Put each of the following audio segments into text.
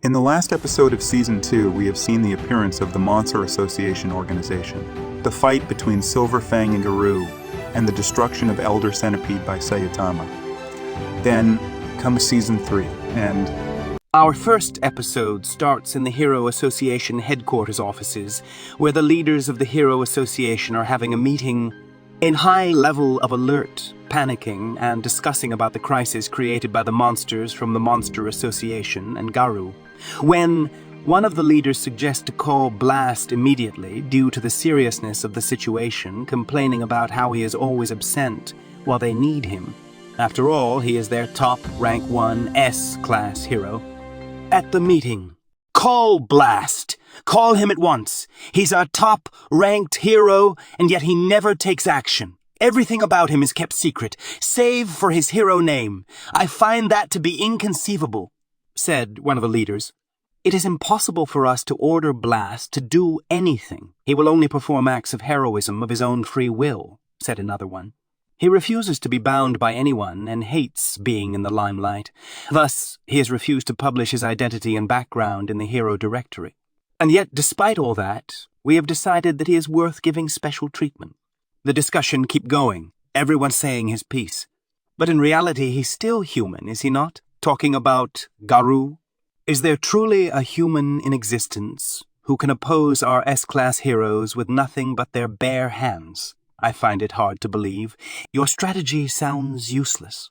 In the last episode of Season 2, we have seen the appearance of the Monster Association organization, the fight between Silver Fang and Garou, and the destruction of Elder Centipede by Saitama. Then comes Season 3, and... Our first episode starts in the Hero Association headquarters offices, where the leaders of the Hero Association are having a meeting in high level of alert, panicking, and discussing about the crisis created by the monsters from the Monster Association and Garou, when one of the leaders suggests to call Blast immediately due to the seriousness of the situation, complaining about how he is always absent while they need him. After all, he is their top rank 1 S-class hero. At the meeting, call Blast. Call him at once. He's our top-ranked hero, and yet he never takes action. Everything about him is kept secret, save for his hero name. I find that to be inconceivable, said one of the leaders. It is impossible for us to order Blast to do anything. He will only perform acts of heroism of his own free will, said another one. He refuses to be bound by anyone and hates being in the limelight. Thus, he has refused to publish his identity and background in the hero directory. And yet, despite all that, we have decided that he is worth giving special treatment. The discussion keeps going, everyone saying his piece. But in reality, he's still human, is he not? Talking about Garou. Is there truly a human in existence who can oppose our S-class heroes with nothing but their bare hands? I find it hard to believe. Your strategy sounds useless.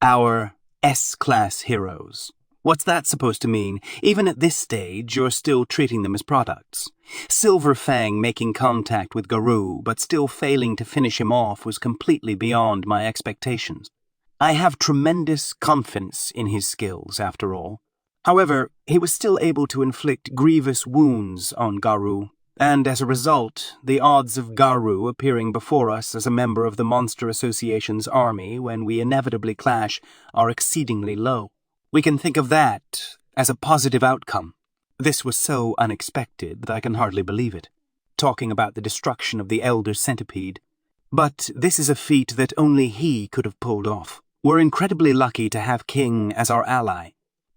Our S-class heroes. What's that supposed to mean? Even at this stage, you're still treating them as products. Silver Fang making contact with Garou, but still failing to finish him off was completely beyond my expectations. I have tremendous confidence in his skills, after all. However, he was still able to inflict grievous wounds on Garou, and as a result, the odds of Garou appearing before us as a member of the Monster Association's army when we inevitably clash are exceedingly low. We can think of that as a positive outcome. This was so unexpected that I can hardly believe it, talking about the destruction of the Elder Centipede. But this is a feat that only he could have pulled off. We're incredibly lucky to have King as our ally,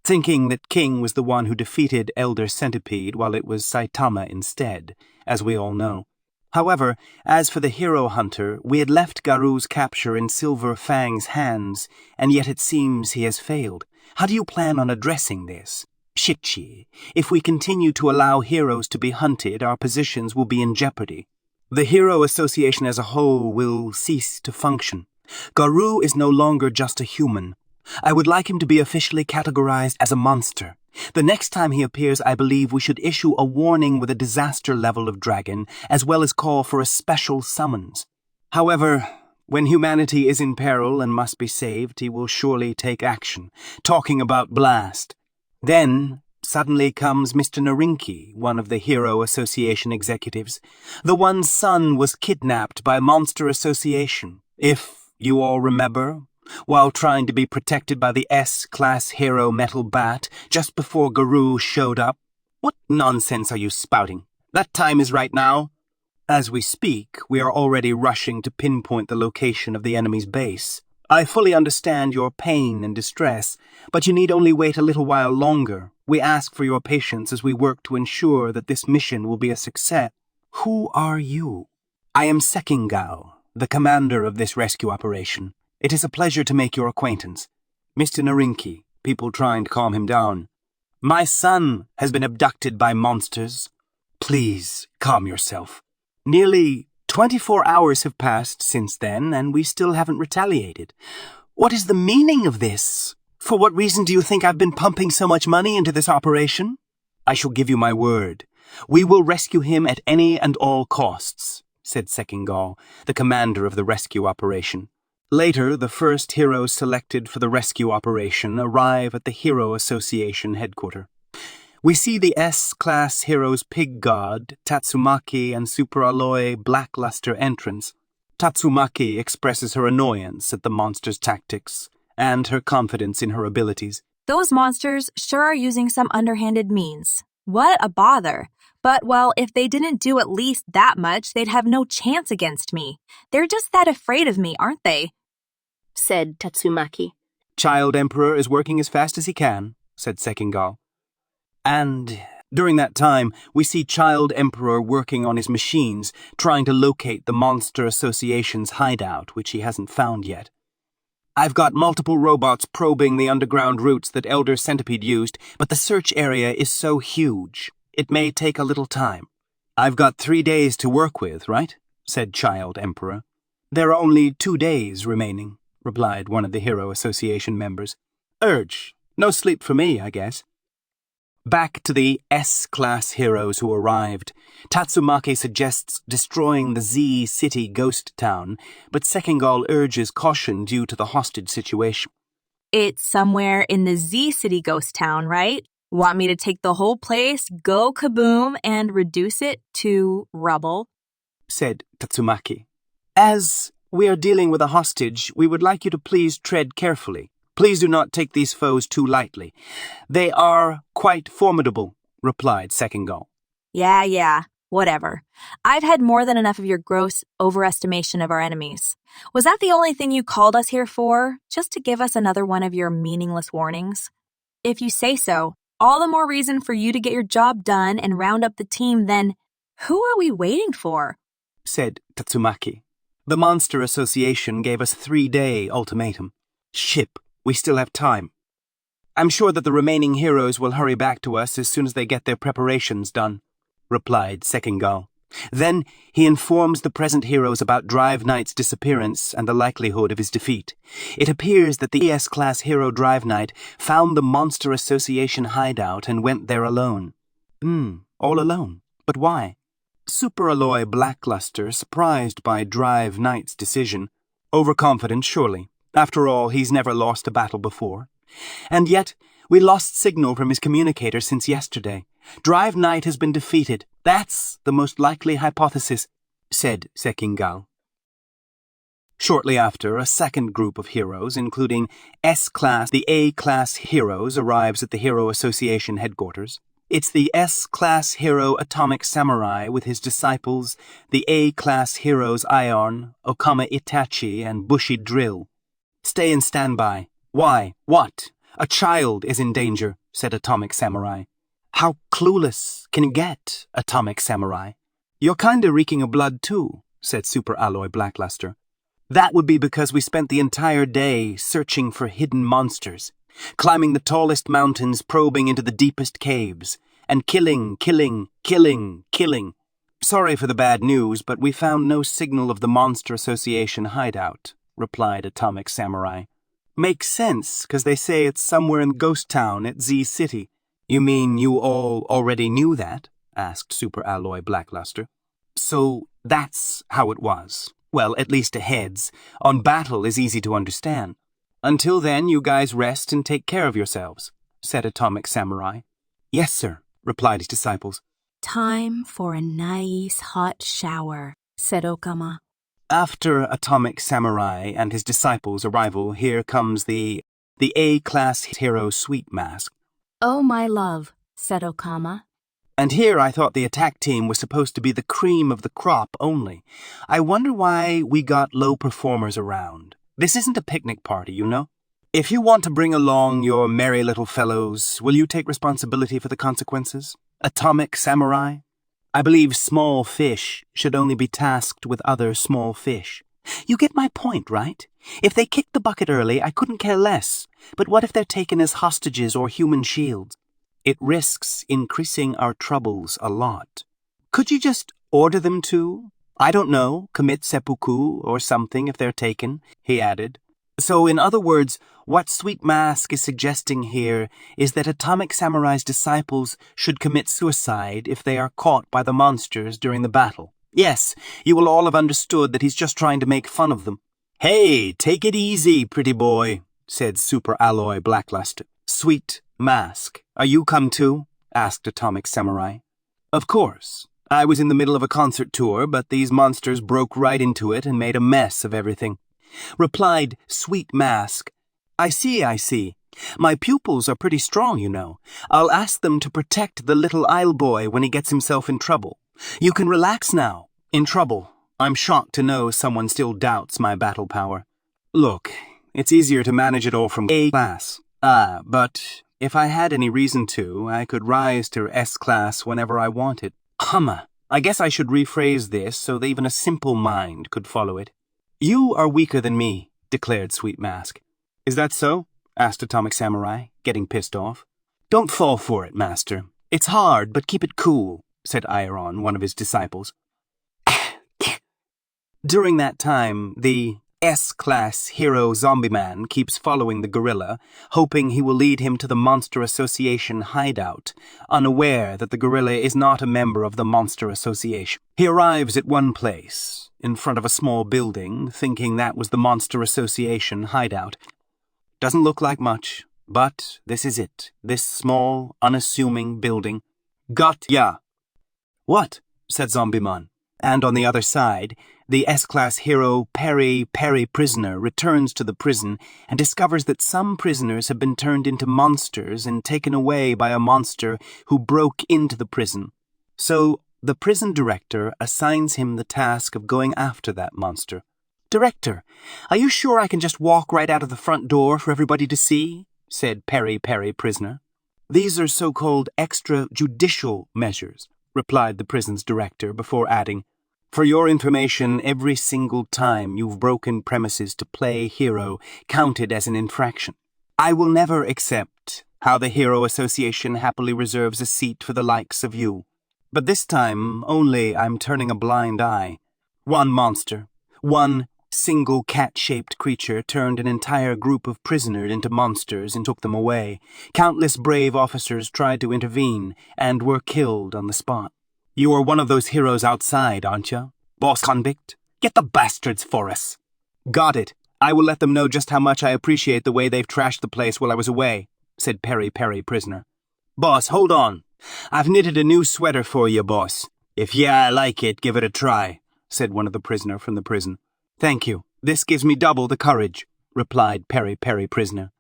thinking that King was the one who defeated Elder Centipede while it was Saitama instead, as we all know. However, as for the hero hunter, we had left Garou's capture in Silver Fang's hands, and yet it seems he has failed. How do you plan on addressing this? Shichi, if we continue to allow heroes to be hunted, our positions will be in jeopardy. The Hero Association as a whole will cease to function. Garou is no longer just a human. I would like him to be officially categorized as a monster. The next time he appears, I believe we should issue a warning with a disaster level of dragon, as well as call for a special summons. However, when humanity is in peril and must be saved, he will surely take action, talking about Blast. Then, suddenly comes Mr. Narinki, one of the Hero Association executives. The one's son was kidnapped by Monster Association, if you all remember, while trying to be protected by the S-class hero Metal Bat just before Garou showed up. What nonsense are you spouting? That time is right now. As we speak, we are already rushing to pinpoint the location of the enemy's base. I fully understand your pain and distress, but you need only wait a little while longer. We ask for your patience as we work to ensure that this mission will be a success. Who are you? I am Sekingao, the commander of this rescue operation. It is a pleasure to make your acquaintance. Mr. Narinki, people trying to calm him down. My son has been abducted by monsters. Please, calm yourself. Nearly 24 hours have passed since then, and we still haven't retaliated. What is the meaning of this? For what reason do you think I've been pumping so much money into this operation? I shall give you my word. We will rescue him at any and all costs, said Sekingao, the commander of the rescue operation. Later, the first heroes selected for the rescue operation arrive at the Hero Association headquarters. We see the S-class heroes Pig God, Tatsumaki, and Superalloy Blackluster entrance. Tatsumaki expresses her annoyance at the monster's tactics and her confidence in her abilities. Those monsters sure are using some underhanded means. What a bother. But, well, if they didn't do at least that much, they'd have no chance against me. They're just that afraid of me, aren't they? Said Tatsumaki. Child Emperor is working as fast as he can, said Sekingao. And during that time, we see Child Emperor working on his machines, trying to locate the Monster Association's hideout, which he hasn't found yet. I've got multiple robots probing the underground routes that Elder Centipede used, but the search area is so huge. It may take a little time. I've got 3 days to work with, right? Said Child Emperor. There are only 2 days remaining, replied one of the Hero Association members. Urge. No sleep for me, I guess. Back to the S-class heroes who arrived. Tatsumaki suggests destroying the Z-City ghost town, but Sekingal urges caution due to the hostage situation. It's somewhere in the Z-City ghost town, right? Want me to take the whole place, go kaboom, and reduce it to rubble? Said Tatsumaki. As we are dealing with a hostage, we would like you to please tread carefully. Please do not take these foes too lightly. They are quite formidable, replied Sekingal. Yeah, whatever. I've had more than enough of your gross overestimation of our enemies. Was that the only thing you called us here for? Just to give us another one of your meaningless warnings? If you say so, all the more reason for you to get your job done and round up the team, then who are we waiting for? Said Tatsumaki. The Monster Association gave us 3-day ultimatum. Ship. We still have time. I'm sure that the remaining heroes will hurry back to us as soon as they get their preparations done, replied Sekingal. Then he informs the present heroes about Drive Knight's disappearance and the likelihood of his defeat. It appears that the ES-class hero Drive Knight found the Monster Association hideout and went there alone. All alone. But why? Superalloy Blackluster, surprised by Drive Knight's decision. Overconfident, surely. After all, he's never lost a battle before. And yet, we lost signal from his communicator since yesterday. Drive Knight has been defeated. That's the most likely hypothesis, said Sekingal. Shortly after, a second group of heroes, including S-class, the A-class heroes, arrives at the Hero Association headquarters. It's the S-class hero Atomic Samurai with his disciples, the A-class heroes Ion, Okama Itachi, and Bushi Drill. Stay in standby. Why? What? A child is in danger, said Atomic Samurai. How clueless can you get, Atomic Samurai? You're kinda reeking of blood too, said Superalloy Blackluster. That would be because we spent the entire day searching for hidden monsters, climbing the tallest mountains, probing into the deepest caves, and killing. Sorry for the bad news, but we found no signal of the Monster Association hideout, replied Atomic Samurai. Makes sense, 'cause they say it's somewhere in Ghost Town at Z-City. You mean you all already knew that? Asked Superalloy Blackluster. So that's how it was. Well, at least to heads. On battle is easy to understand. Until then, you guys rest and take care of yourselves, said Atomic Samurai. Yes, sir, replied his disciples. Time for a nice hot shower, said Okama. After Atomic Samurai and his disciples' arrival, here comes the A-class hero Sweet Mask. Oh, my love, said Okama. And here I thought the attack team was supposed to be the cream of the crop only. I wonder why we got low performers around. This isn't a picnic party, you know. If you want to bring along your merry little fellows, will you take responsibility for the consequences? Atomic Samurai? I believe small fish should only be tasked with other small fish. You get my point, right? If they kick the bucket early, I couldn't care less. But what if they're taken as hostages or human shields? It risks increasing our troubles a lot. Could you just order them to, I don't know, commit seppuku or something if they're taken, he added. So in other words, what Sweet Mask is suggesting here is that Atomic Samurai's disciples should commit suicide if they are caught by the monsters during the battle. Yes, you will all have understood that he's just trying to make fun of them. Hey, take it easy, pretty boy, said Superalloy Blackluster. Sweet Mask, are you come too? Asked Atomic Samurai. Of course. I was in the middle of a concert tour, but these monsters broke right into it and made a mess of everything. Replied Sweet Mask. I see. My pupils are pretty strong, you know. I'll ask them to protect the little isle boy when he gets himself in trouble. You can relax now. In trouble. I'm shocked to know someone still doubts my battle power. Look, it's easier to manage it all from A class. But If I had any reason to, I could rise to S-class whenever I wanted. I guess I should rephrase this so that even a simple mind could follow it. You are weaker than me, declared Sweet Mask. Is that so? Asked Atomic Samurai, getting pissed off. Don't fall for it, Master. It's hard, but keep it cool, said Iron, one of his disciples. During that time, the S-class hero zombie man keeps following the gorilla, hoping he will lead him to the Monster Association hideout, unaware that the gorilla is not a member of the Monster Association. He arrives at one place, in front of a small building, thinking that was the Monster Association hideout. Doesn't look like much, but this is it, this small, unassuming building. Got ya! What? Said Zombie-Man. And on the other side, the S-class hero Perry Prisoner returns to the prison and discovers that some prisoners have been turned into monsters and taken away by a monster who broke into the prison. So the prison director assigns him the task of going after that monster. Director, are you sure I can just walk right out of the front door for everybody to see? Said Perry Prisoner. These are so-called extrajudicial measures, replied the prison's director before adding, for your information, every single time you've broken premises to play hero counted as an infraction. I will never accept how the Hero Association happily reserves a seat for the likes of you. But this time, only I'm turning a blind eye. One monster, one single cat-shaped creature turned an entire group of prisoners into monsters and took them away. Countless brave officers tried to intervene and were killed on the spot. You are one of those heroes outside, aren't you? Boss convict? Get the bastards for us. Got it. I will let them know just how much I appreciate the way they've trashed the place while I was away, said Perry Prisoner. Boss, hold on. I've knitted a new sweater for you, boss. If I like it, give it a try, said one of the prisoners from the prison. Thank you. This gives me double the courage, replied Perry Prisoner.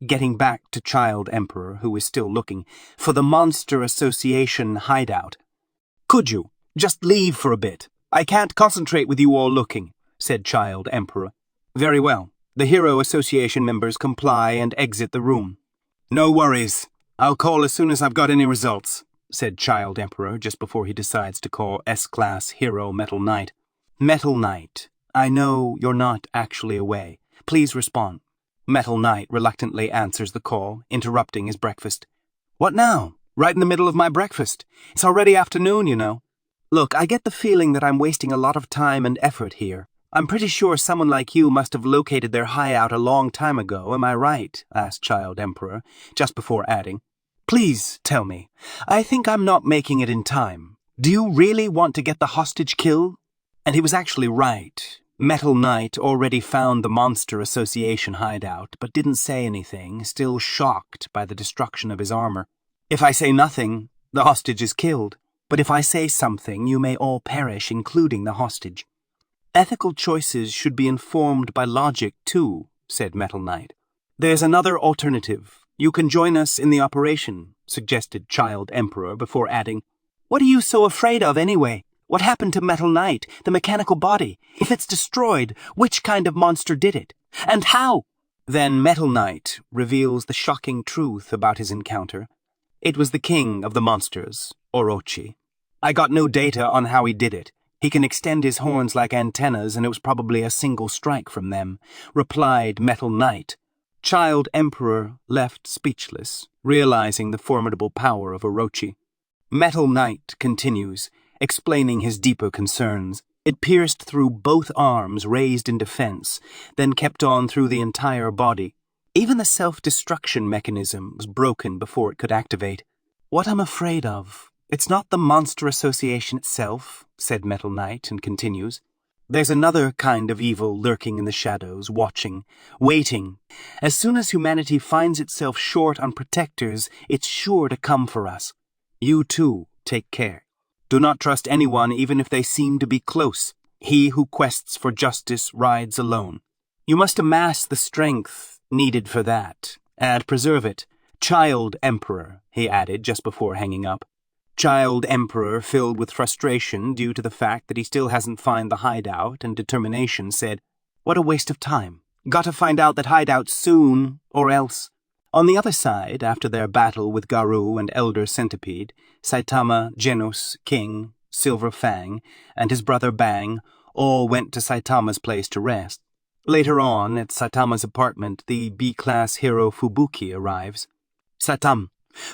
Getting back to Child Emperor, who was still looking, for the Monster Association hideout. Could you just leave for a bit? I can't concentrate with you all looking, said Child Emperor. Very well. The Hero Association members comply and exit the room. No worries. I'll call as soon as I've got any results, said Child Emperor just before he decides to call S-Class Hero Metal Knight. Metal Knight, I know you're not actually away. Please respond. Metal Knight reluctantly answers the call, interrupting his breakfast. What now? Right in the middle of my breakfast. It's already afternoon, you know. Look, I get the feeling that I'm wasting a lot of time and effort here. I'm pretty sure someone like you must have located their hideout a long time ago, am I right? Asked Child Emperor, just before adding, Please tell me. I think I'm not making it in time. Do you really want to get the hostage killed? And he was actually right. Metal Knight already found the Monster Association hideout, but didn't say anything, still shocked by the destruction of his armor. If I say nothing, the hostage is killed. But if I say something, you may all perish, including the hostage. Ethical choices should be informed by logic, too, said Metal Knight. There's another alternative. You can join us in the operation, suggested Child Emperor before adding, What are you so afraid of anyway? What happened to Metal Knight, the mechanical body? If it's destroyed, which kind of monster did it? And how? Then Metal Knight reveals the shocking truth about his encounter. It was the king of the monsters, Orochi. I got no data on how he did it. He can extend his horns like antennas, and it was probably a single strike from them, replied Metal Knight. Child Emperor left speechless, realizing the formidable power of Orochi. Metal Knight continues, explaining his deeper concerns. It pierced through both arms raised in defense, then kept on through the entire body. Even the self-destruction mechanism was broken before it could activate. What I'm afraid of, it's not the Monster Association itself, said Metal Knight, and continues. There's another kind of evil lurking in the shadows, watching, waiting. As soon as humanity finds itself short on protectors, it's sure to come for us. You too, take care. Do not trust anyone even if they seem to be close. He who quests for justice rides alone. You must amass the strength needed for that, and preserve it. Child Emperor, he added just before hanging up. Child Emperor, filled with frustration due to the fact that he still hasn't found the hideout and determination, said, What a waste of time. Gotta find out that hideout soon, or else. On the other side, after their battle with Garou and Elder Centipede, Saitama, Genos, King, Silver Fang, and his brother Bang all went to Saitama's place to rest. Later on, at Saitama's apartment, the B-class hero Fubuki arrives. "Saitam,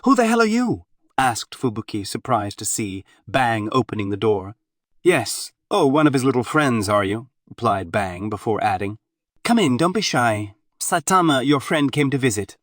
who the hell are you?" asked Fubuki, surprised to see Bang opening the door. "Yes. Oh, one of his little friends, are you?" replied Bang, before adding, "Come in, don't be shy. Saitama, your friend, came to visit."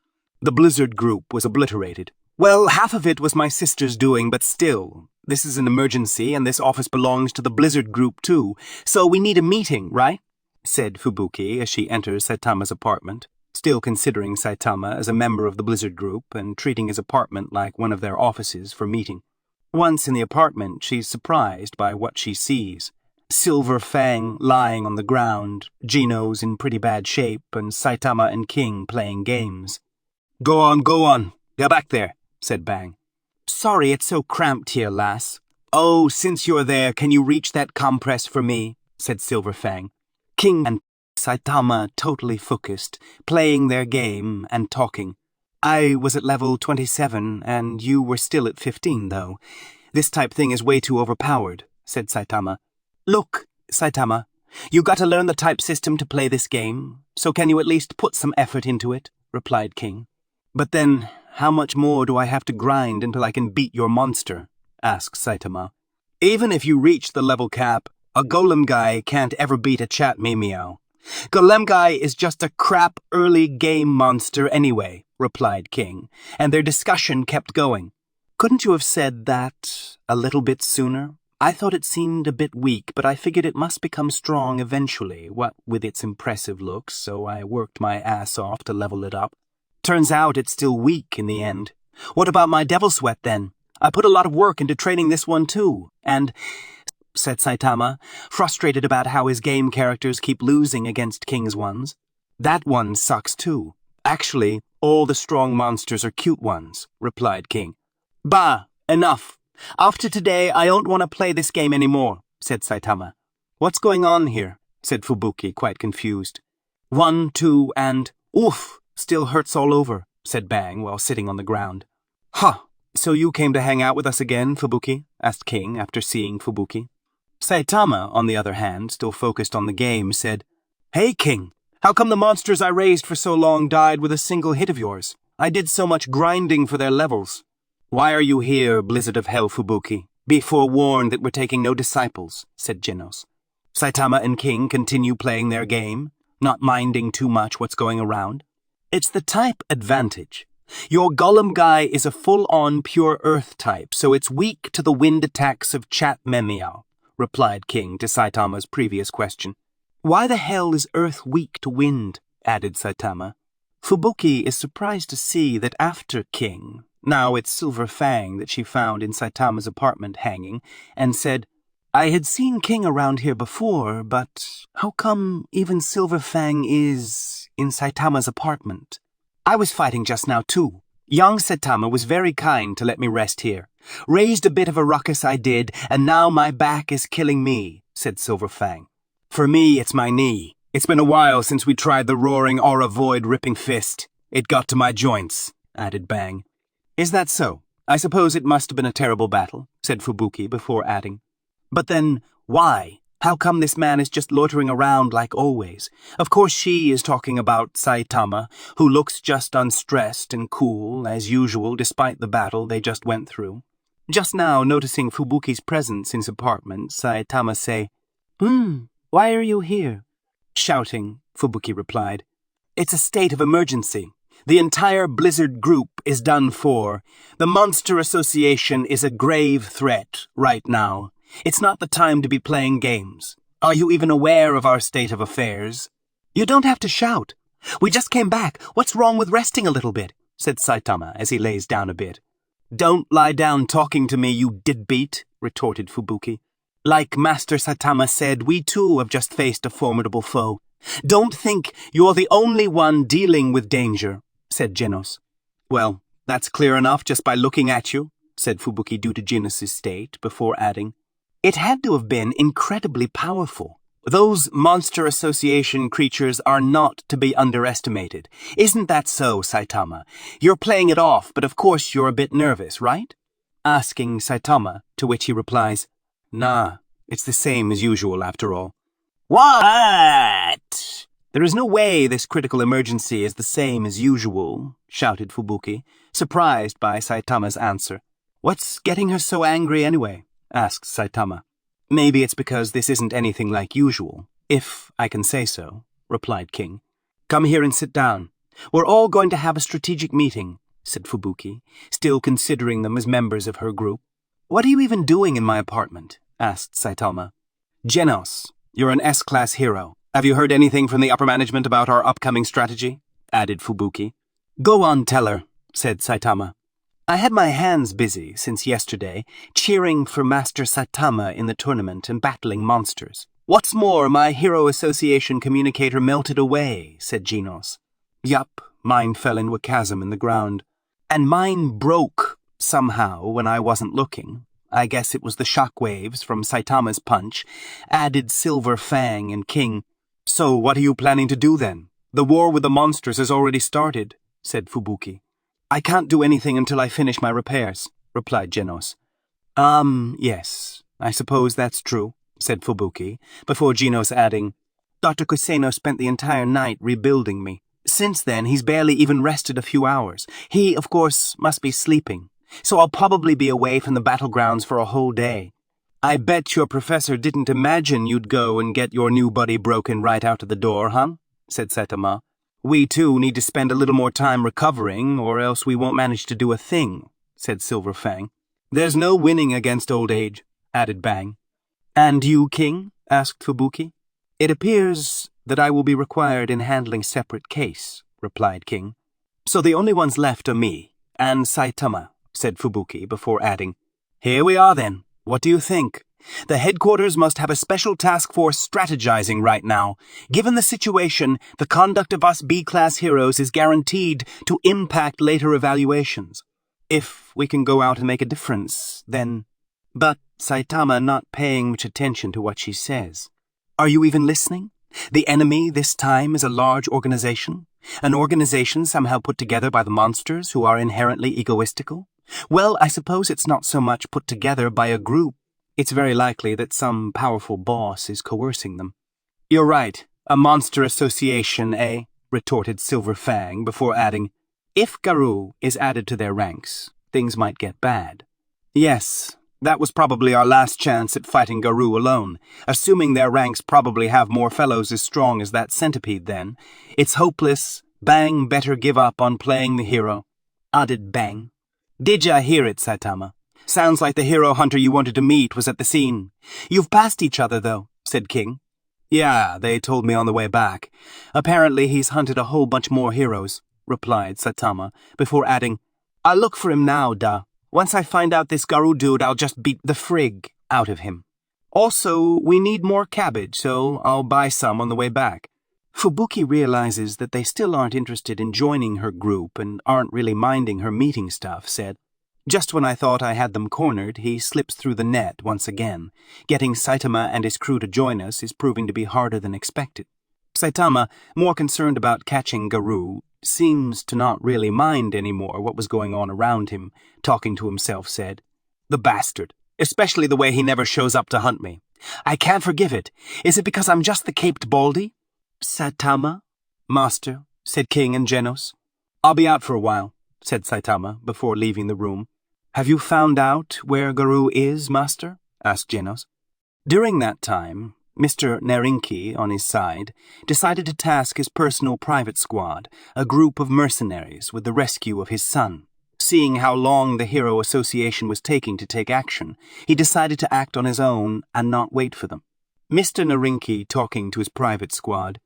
The Blizzard group was obliterated. "Well, half of it was my sister's doing, but still, this is an emergency and this office belongs to the Blizzard group too, so we need a meeting, right?" said Fubuki as she enters Saitama's apartment, still considering Saitama as a member of the Blizzard group and treating his apartment like one of their offices for meeting. Once in the apartment, she's surprised by what she sees. Silver Fang lying on the ground, Genos in pretty bad shape, and Saitama and King playing games. Go on. Go back there," said Bang. "Sorry, it's so cramped here, lass." "Oh, since you're there, can you reach that compress for me?" said Silver Fang. King and Saitama totally focused, playing their game and talking. "I was at level 27, and you were still at 15, though. This type thing is way too overpowered," said Saitama. "Look, Saitama, you got to learn the type system to play this game, so can you at least put some effort into it?" replied King. "But then, how much more do I have to grind until I can beat your monster?" asked Saitama. "Even if you reach the level cap, a golem guy can't ever beat a chat meow. Golem guy is just a crap early game monster anyway," replied King, and their discussion kept going. "Couldn't you have said that a little bit sooner? I thought it seemed a bit weak, but I figured it must become strong eventually, what with its impressive looks, so I worked my ass off to level it up. Turns out it's still weak in the end. What about my devil sweat then? I put a lot of work into training this one too, and," said Saitama, frustrated about how his game characters keep losing against King's ones. "That one sucks too. Actually, all the strong monsters are cute ones," replied King. "Bah, enough. After today, I don't want to play this game anymore," said Saitama. "What's going on here?" said Fubuki, quite confused. 1, 2, and oof, still hurts all over," said Bang while sitting on the ground. "Huh, so you came to hang out with us again, Fubuki?" asked King after seeing Fubuki. Saitama, on the other hand, still focused on the game, said, "Hey, King, how come the monsters I raised for so long died with a single hit of yours? I did so much grinding for their levels." "Why are you here, Blizzard of Hell, Fubuki? Be forewarned that we're taking no disciples," said Genos. Saitama and King continue playing their game, not minding too much what's going around. "It's the type advantage. Your golem guy is a full-on pure earth type, so it's weak to the wind attacks of Chat Meow," replied King to Saitama's previous question. "Why the hell is earth weak to wind?" added Saitama. Fubuki is surprised to see that after King, now it's Silver Fang that she found in Saitama's apartment hanging, and said, "I had seen King around here before, but how come even Silver Fang is in Saitama's apartment? I was fighting just now too. Young Saitama was very kind to let me rest here. Raised a bit of a ruckus I did, and now my back is killing me," said Silver Fang. "For me, it's my knee. It's been a while since we tried the roaring aura void ripping fist. It got to my joints," added Bang. "Is that so? I suppose it must have been a terrible battle," said Fubuki before adding. "But then, why? How come this man is just loitering around like always? Of course she is talking about Saitama, who looks just unstressed and cool, as usual, despite the battle they just went through. Just now, noticing Fubuki's presence in his apartment, Saitama say, "Why are you here?" "Shouting," Fubuki replied. "It's a state of emergency. The entire Blizzard group is done for. The Monster Association is a grave threat right now. It's not the time to be playing games. Are you even aware of our state of affairs?" "You don't have to shout. We just came back. What's wrong with resting a little bit?" said Saitama as he lays down a bit. "Don't lie down talking to me, you deadbeat," retorted Fubuki. "Like Master Saitama said, we too have just faced a formidable foe. Don't think you're the only one dealing with danger," said Genos. "Well, that's clear enough just by looking at you," said Fubuki due to Genos' state, before adding, "It had to have been incredibly powerful. Those Monster Association creatures are not to be underestimated. Isn't that so, Saitama? You're playing it off, but of course you're a bit nervous, right? Asking Saitama, to which he replies, Nah, it's the same as usual after all. What? There is no way this critical emergency is the same as usual, shouted Fubuki, surprised by Saitama's answer. What's getting her so angry anyway? Asked Saitama. Maybe it's because this isn't anything like usual, if I can say so, replied King. Come here and sit down. We're all going to have a strategic meeting, said Fubuki, still considering them as members of her group. What are you even doing in my apartment? Asked Saitama. Genos, you're an S-class hero. Have you heard anything from the upper management about our upcoming strategy? Added Fubuki. Go on, tell her, said Saitama. I had my hands busy since yesterday, cheering for Master Saitama in the tournament and battling monsters. What's more, my Hero Association communicator melted away, said Genos. Yup, mine fell into a chasm in the ground. And mine broke, somehow, when I wasn't looking. I guess it was the shockwaves from Saitama's punch, added Silver Fang and King. So what are you planning to do then? The war with the monsters has already started, said Fubuki. I can't do anything until I finish my repairs, replied Genos. Yes, I suppose that's true, said Fubuki, before Genos adding, Dr. Kuseno spent the entire night rebuilding me. Since then, he's barely even rested a few hours. He, of course, must be sleeping, so I'll probably be away from the battlegrounds for a whole day. I bet your professor didn't imagine you'd go and get your new buddy broken right out of the door, huh? Said Saitama. We, too, need to spend a little more time recovering, or else we won't manage to do a thing, said Silver Fang. There's no winning against old age, added Bang. And you, King? Asked Fubuki. It appears that I will be required in handling separate case, replied King. So the only ones left are me and Saitama, said Fubuki, before adding, Here we are then. What do you think? The headquarters must have a special task force strategizing right now. Given the situation, the conduct of us B-class heroes is guaranteed to impact later evaluations. If we can go out and make a difference, then... But Saitama not paying much attention to what she says. Are you even listening? The enemy this time is a large organization? An organization somehow put together by the monsters who are inherently egoistical? Well, I suppose it's not so much put together by a group. It's very likely that some powerful boss is coercing them. You're right, a monster association, eh? Retorted Silver Fang before adding, If Garou is added to their ranks, things might get bad. Yes, that was probably our last chance at fighting Garou alone, assuming their ranks probably have more fellows as strong as that centipede then. It's hopeless. Bang better give up on playing the hero. Added Bang. Did ya hear it, Saitama? Sounds like the hero hunter you wanted to meet was at the scene. You've passed each other, though, said King. Yeah, they told me on the way back. Apparently he's hunted a whole bunch more heroes, replied Saitama, before adding, I'll look for him now, duh. Once I find out this Garou dude, I'll just beat the frig out of him. Also, we need more cabbage, so I'll buy some on the way back. Fubuki realizes that they still aren't interested in joining her group and aren't really minding her meeting stuff, said, Just when I thought I had them cornered, he slips through the net once again. Getting Saitama and his crew to join us is proving to be harder than expected. Saitama, more concerned about catching Garou, seems to not really mind anymore what was going on around him, talking to himself, said, The bastard, especially the way he never shows up to hunt me. I can't forgive it. Is it because I'm just the caped baldy? Saitama? Master, said King and Genos. I'll be out for a while, said Saitama, before leaving the room. Have you found out where Garou is, Master? Asked Genos. During that time, Mr. Narinki, on his side, decided to task his personal private squad, a group of mercenaries, with the rescue of his son. Seeing how long the Hero Association was taking to take action, he decided to act on his own and not wait for them. Mr. Narinki talking to his private squad.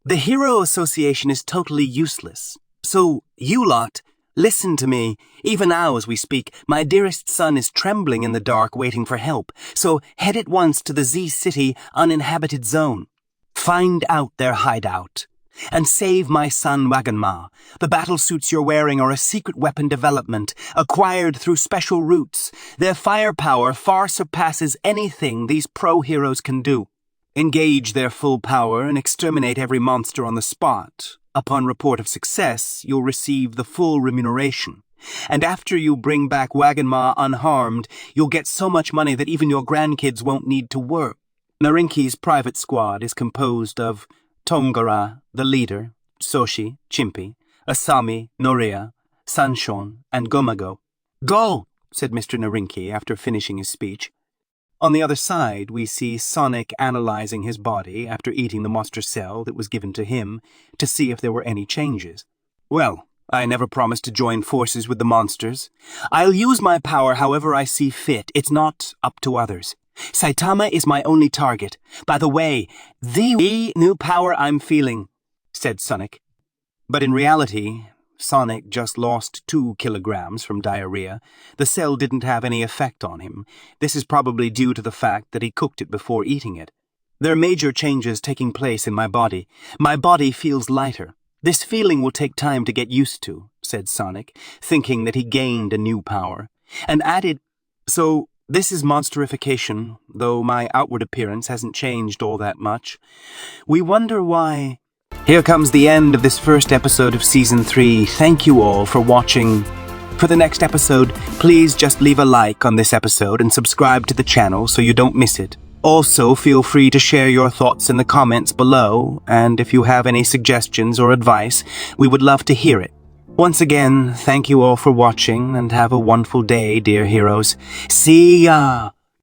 The Hero Association is totally useless. So, you lot, listen to me. Even now as we speak, my dearest son is trembling in the dark waiting for help. So head at once to the Z City uninhabited zone. Find out their hideout. And save my son Waganma. The battlesuits you're wearing are a secret weapon development, acquired through special routes. Their firepower far surpasses anything these pro-heroes can do. Engage their full power and exterminate every monster on the spot. Upon report of success, you'll receive the full remuneration. And after you bring back Wagon Ma unharmed, you'll get so much money that even your grandkids won't need to work. Narinki's private squad is composed of Tongara, the leader, Soshi, Chimpy, Asami, Noria, Sanshon, and Gomago. "Go!" said Mr. Narinki after finishing his speech. On the other side, we see Sonic analyzing his body after eating the monster cell that was given to him to see if there were any changes. "Well, I never promised to join forces with the monsters. I'll use my power however I see fit. It's not up to others. Saitama is my only target. By the way, the new power I'm feeling," said Sonic. But in reality, Sonic just lost 2 kilograms from diarrhea. The cell didn't have any effect on him. This is probably due to the fact that he cooked it before eating it. "There are major changes taking place in my body. My body feels lighter. This feeling will take time to get used to," said Sonic, thinking that he gained a new power, and added, "So this is monsterification, though my outward appearance hasn't changed all that much. We wonder why." Here comes the end of this first episode of Season 3. Thank you all for watching. For the next episode, please just leave a like on this episode and subscribe to the channel so you don't miss it. Also, feel free to share your thoughts in the comments below, and if you have any suggestions or advice, we would love to hear it. Once again, thank you all for watching, and have a wonderful day, dear heroes. See ya!